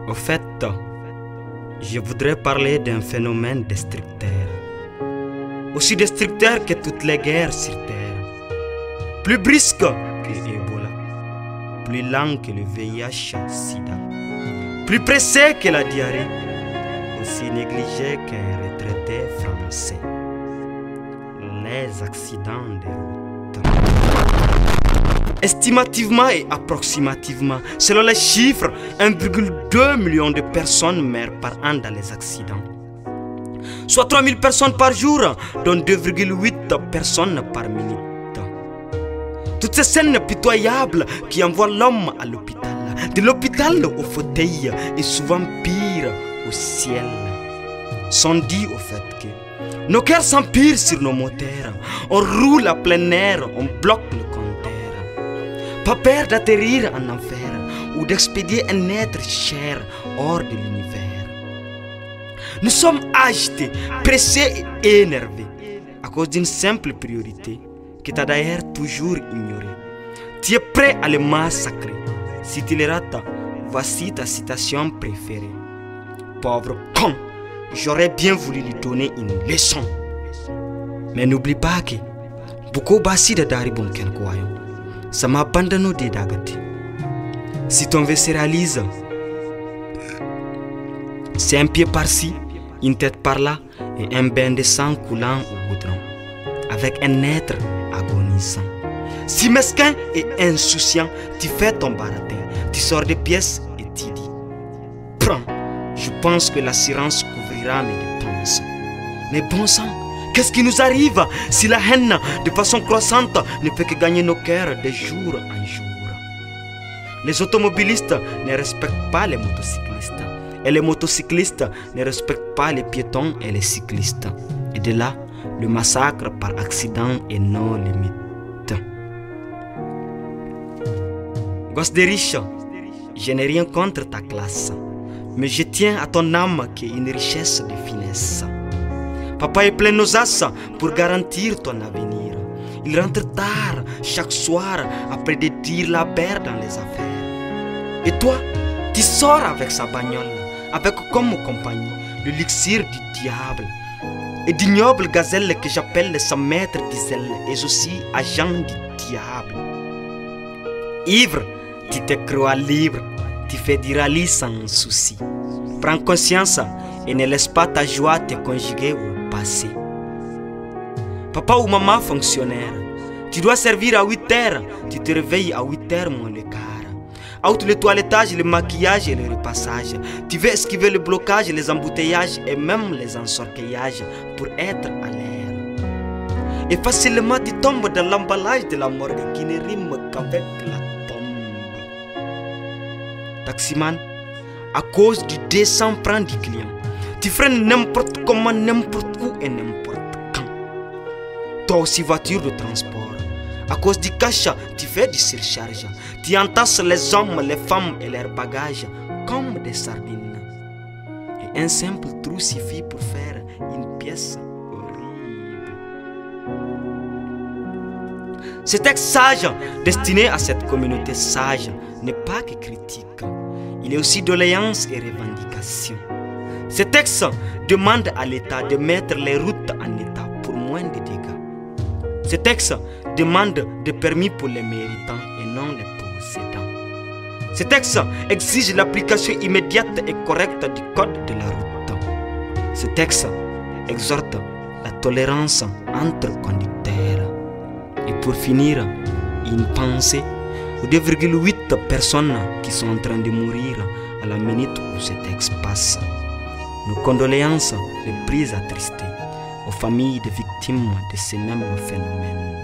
Au fait, je voudrais parler d'un phénomène destructeur. Aussi destructeur que toutes les guerres sur Terre. Plus brusque que Ebola. Plus lent que le VIH-Sida. Plus pressé que la diarrhée. Aussi négligé qu'un retraité français. Les accidents de route. Estimativement et approximativement, selon les chiffres, 1,2 million de personnes meurent par an dans les accidents. Soit 3000 personnes par jour, dont 2,8 personnes par minute. Toutes ces scènes pitoyables qui envoient l'homme à l'hôpital, de l'hôpital au fauteuil et souvent pire au ciel, sont dues au fait que nos cœurs s'empirent sur nos moteurs, on roule à plein air, on bloque le compteur. Pas peur d'atterrir en enfer ou d'expédier un être cher hors de l'univers. Nous sommes agités, pressés et énervés à cause d'une simple priorité que tu as d'ailleurs toujours ignorée. Tu es prêt à le massacrer. Si tu le rates, voici ta citation préférée. Pauvre con, j'aurais bien voulu lui donner une leçon. Mais n'oublie pas que beaucoup bassi de dari bonken kwayo. Ça m'a abandonné des dagati. Si ton vœu se réalise, c'est un pied par-ci, une tête par-là et un bain de sang coulant au goudron, avec un être agonisant. Si mesquin et insouciant, tu fais ton baratin, tu sors des pièces et tu dis: prends, je pense que l'assurance couvrira mes dépenses. Mais bon sang, qu'est-ce qui nous arrive si la haine de façon croissante ne peut que gagner nos cœurs de jour en jour? Les automobilistes ne respectent pas les motocyclistes et les motocyclistes ne respectent pas les piétons et les cyclistes. Et de là, le massacre par accident est non limite. Gosse des riches, je n'ai rien contre ta classe, mais je tiens à ton âme qui est une richesse de finesse. Papa est plein nos as pour garantir ton avenir. Il rentre tard chaque soir après de dire la paire dans les affaires. Et toi, tu sors avec sa bagnole, avec comme compagnie le l'élixir du diable et d'ignobles gazelles que j'appelle sa maître d'Iselle et aussi agent du diable. Ivre, tu te crois libre, tu fais du rallye sans souci. Prends conscience et ne laisse pas ta joie te conjuguer au passé. Papa ou maman fonctionnaire, tu dois servir à 8 heures, tu te réveilles à 8 heures moins le quart. Out le toilettage, le maquillage et le repassage. Tu veux esquiver le blocage, les embouteillages et même les ensorqueillages pour être à l'air. Et facilement tu tombes dans l'emballage de la morgue qui ne rime qu'avec la tombe. Taximan, à cause du 200 francs du client, tu freines n'importe comment, n'importe où et n'importe quand. Toi aussi voiture de transport, à cause du cash, tu fais du surcharge. Tu entasses les hommes, les femmes et leurs bagages comme des sardines. Et un simple trou suffit pour faire une pièce horrible. Ce texte sage, destiné à cette communauté sage, n'est pas que critique. Il est aussi doléance et revendication. Ce texte demande à l'État de mettre les routes en état pour moins de dégâts. Ce texte demande des permis pour les méritants et non les possédants. Ce texte exige l'application immédiate et correcte du code de la route. Ce texte exhorte la tolérance entre conducteurs. Et pour finir, une pensée aux 2,8 personnes qui sont en train de mourir à la minute où ce texte passe. Nos condoléances les plus attristées aux familles de victimes de ces mêmes phénomènes.